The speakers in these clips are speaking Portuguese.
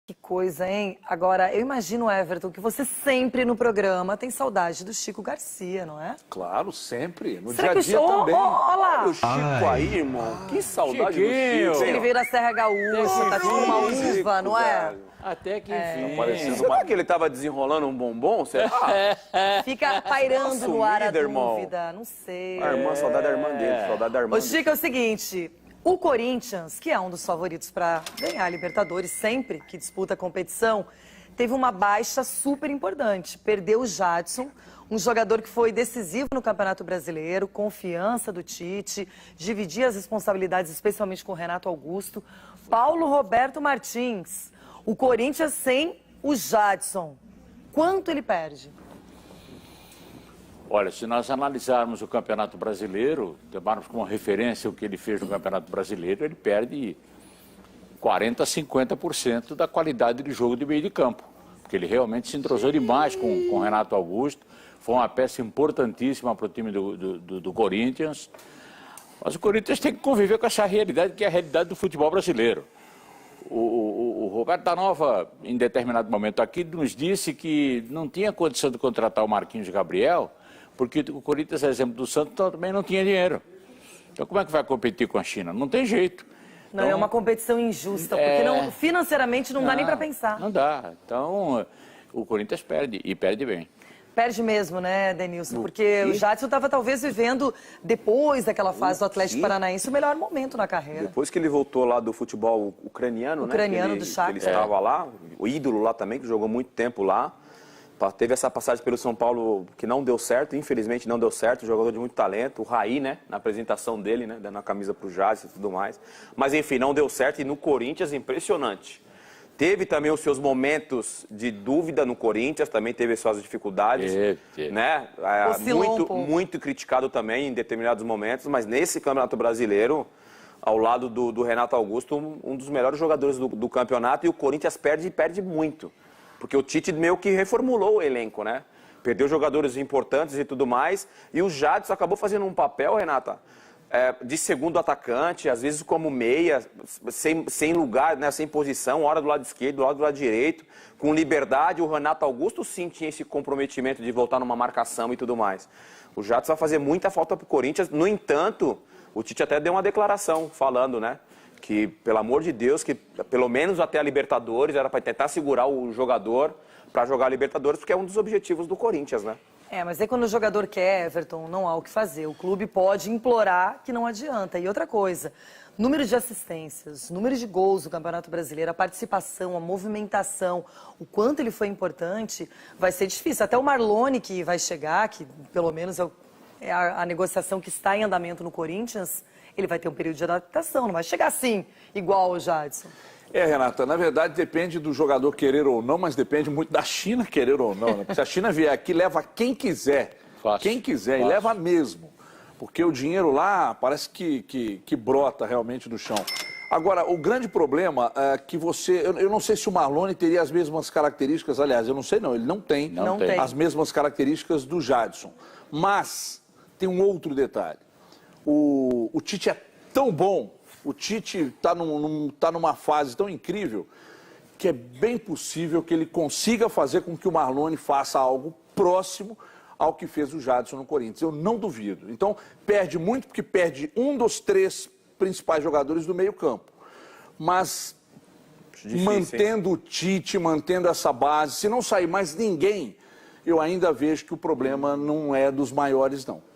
Que coisa, hein? Agora, eu imagino, Everton, que você sempre no programa tem saudade do Chico Garcia, não é? Claro, sempre. No Será dia a dia também. Olha lá! O Chico aí, irmão. Que saudade Chiquinho. do Chico. Ele veio da Serra Gaúcha, tá tipo uma uva, não é? Até que enfim. Será que ele tava desenrolando um bombom? Será? Fica pairando no ar a Sumida, irmão. dúvida, não sei. A irmã, saudade da irmã dele, saudade da irmã Ô, Chico, é o seguinte, o Corinthians, que é um dos favoritos para ganhar a Libertadores sempre que disputa a competição, teve uma baixa super importante. Perdeu o Jadson, um jogador que foi decisivo no Campeonato Brasileiro, confiança do Tite, dividia as responsabilidades, especialmente com o Renato Augusto. Paulo Roberto Martins, o Corinthians sem o Jadson. Quanto ele perde? Olha, se nós analisarmos o Campeonato Brasileiro, tomarmos como referência o que ele fez no Campeonato Brasileiro, ele perde 40% a 50% da qualidade de jogo de meio de campo. Porque ele realmente se entrosou demais com o Renato Augusto. Foi uma peça importantíssima para o time do Corinthians. Mas o Corinthians tem que conviver com essa realidade, que é a realidade do futebol brasileiro. O Roberto da Nova, em determinado momento aqui, nos disse que não tinha condição de contratar o Marquinhos Gabriel, porque o Corinthians, exemplo do Santos, também não tinha dinheiro. Então como é que vai competir com a China? Não tem jeito. Não, então, é uma competição injusta, porque não, financeiramente não dá nem para pensar. Não dá. Então o Corinthians perde, e perde bem. Perde mesmo, né, Denilson? Porque o Jadson estava talvez vivendo, depois daquela fase do Atlético Paranaense, o melhor momento na carreira. Depois que ele voltou lá do futebol ucraniano, né? Do Shakhtar. Ele estava lá, o ídolo lá também, que jogou muito tempo lá. Teve essa passagem pelo São Paulo que não deu certo, infelizmente não deu certo, jogador de muito talento, o Raí, né, na apresentação dele, né, dando a camisa pro Jadson e tudo mais. Mas enfim, não deu certo e no Corinthians, impressionante. Teve também os seus momentos de dúvida no Corinthians, também teve suas dificuldades, né? Muito criticado também em determinados momentos, mas nesse Campeonato Brasileiro, ao lado do Renato Augusto, um dos melhores jogadores do campeonato, e o Corinthians perde e perde muito. Porque o Tite meio que reformulou o elenco, né? Perdeu jogadores importantes e tudo mais, e o Jadson acabou fazendo um papel, Renata, de segundo atacante, às vezes como meia, sem lugar, né, sem posição, hora do lado esquerdo, hora do lado direito, com liberdade. O Renato Augusto sim tinha esse comprometimento de voltar numa marcação e tudo mais. O Jadson vai fazer muita falta para o Corinthians. No entanto, o Tite até deu uma declaração falando, né, que, pelo amor de Deus, que pelo menos até a Libertadores era para tentar segurar o jogador para jogar a Libertadores, porque é um dos objetivos do Corinthians, né? Mas aí quando o jogador quer, Everton, não há o que fazer. O clube pode implorar que não adianta. E outra coisa, número de assistências, número de gols do Campeonato Brasileiro, a participação, a movimentação, o quanto ele foi importante, vai ser difícil. Até o Marlone, que vai chegar, que pelo menos é a negociação que está em andamento no Corinthians, ele vai ter um período de adaptação, não vai chegar assim, igual o Jadson. Renata, na verdade depende do jogador querer ou não, mas depende muito da China querer ou não, né? Porque se a China vier aqui, leva quem quiser. Quem quiser, e leva mesmo. Porque o dinheiro lá parece que brota realmente do chão. Agora, o grande problema é que eu não sei se o Marlone teria as mesmas características, aliás, eu não sei não, ele não tem as mesmas características do Jadson. Mas tem um outro detalhe. O Tite é tão bom, o Tite está numa fase tão incrível que é bem possível que ele consiga fazer com que o Marlone faça algo próximo ao que fez o Jadson no Corinthians. Eu não duvido. Então, perde muito porque perde um dos 3 principais jogadores do meio-campo. Mas, mantendo o Tite, mantendo essa base, se não sair mais ninguém, eu ainda vejo que o problema não é dos maiores, não.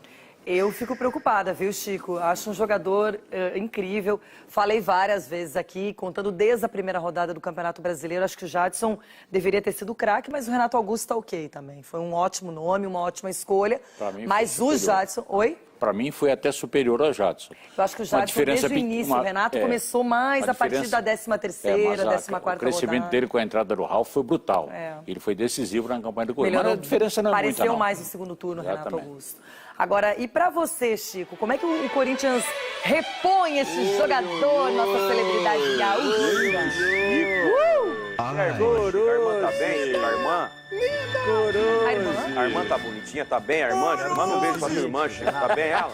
Eu fico preocupada, viu, Chico? Acho um jogador incrível. Falei várias vezes aqui, contando desde a primeira rodada do Campeonato Brasileiro. Acho que o Jadson deveria ter sido craque, mas o Renato Augusto está ok também. Foi um ótimo nome, uma ótima escolha. Mas o Jadson... Oi? Para mim foi até superior ao Jadson. Eu acho que o Jadson, desde o início, o Renato começou mais a partir da 13ª, 14ª rodada. O crescimento dele com a entrada do Ralf foi brutal. Ele foi decisivo na campanha do Corinthians. Mas a diferença não é muita, não. Pareceu mais no segundo turno, Renato Augusto. Agora, e para você, Chico, como é que o Corinthians repõe esse jogador, nossa celebridade gaúcha? bem? A irmã? A irmã? A irmã tá bonitinha, tá bem? A irmã? Manda um beijo pra tua irmã, Chico. Tá bem ela?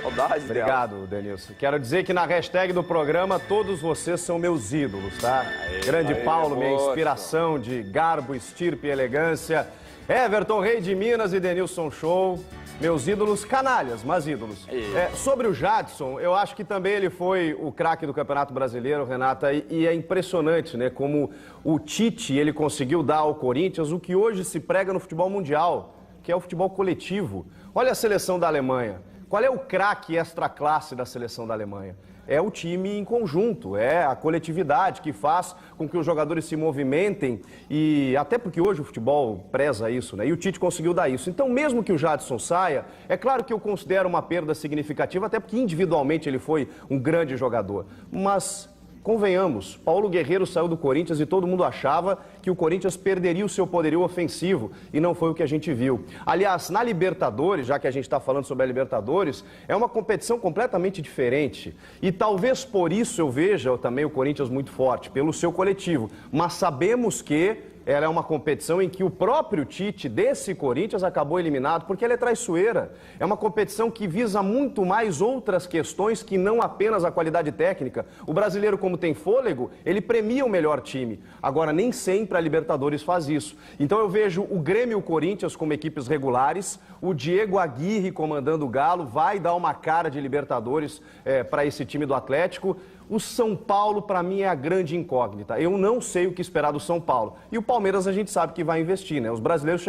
Saudade dela. Obrigado, Denilson. Quero dizer que na hashtag do programa, todos vocês são meus ídolos, tá? Grande Paulo, minha inspiração de garbo, estirpe e elegância. Everton, rei de Minas, e Denilson Show. Meus ídolos, canalhas, mas ídolos. Sobre o Jadson, eu acho que também ele foi o craque do Campeonato Brasileiro, Renata, e é impressionante, né, como o Tite, ele conseguiu dar ao Corinthians o que hoje se prega no futebol mundial, que é o futebol coletivo. Olha a seleção da Alemanha. Qual é o craque extra-classe da seleção da Alemanha? É o time em conjunto, é a coletividade que faz com que os jogadores se movimentem, e até porque hoje o futebol preza isso, né? E o Tite conseguiu dar isso. Então, mesmo que o Jadson saia, é claro que eu considero uma perda significativa, até porque individualmente ele foi um grande jogador. Mas convenhamos, Paulo Guerreiro saiu do Corinthians e todo mundo achava que o Corinthians perderia o seu poderio ofensivo, e não foi o que a gente viu. Aliás, na Libertadores, já que a gente está falando sobre a Libertadores, é uma competição completamente diferente. E talvez por isso eu veja também o Corinthians muito forte, pelo seu coletivo. Mas sabemos que ela é uma competição em que o próprio Tite desse Corinthians acabou eliminado porque ele é traiçoeira. É uma competição que visa muito mais outras questões que não apenas a qualidade técnica. O brasileiro, como tem fôlego, ele premia o melhor time. Agora, nem sempre a Libertadores faz isso. Então eu vejo o Grêmio e o Corinthians como equipes regulares, o Diego Aguirre comandando o Galo, vai dar uma cara de Libertadores para esse time do Atlético. O São Paulo, para mim, é a grande incógnita. Eu não sei o que esperar do São Paulo. E o Palmeiras a gente sabe que vai investir, né? Os brasileiros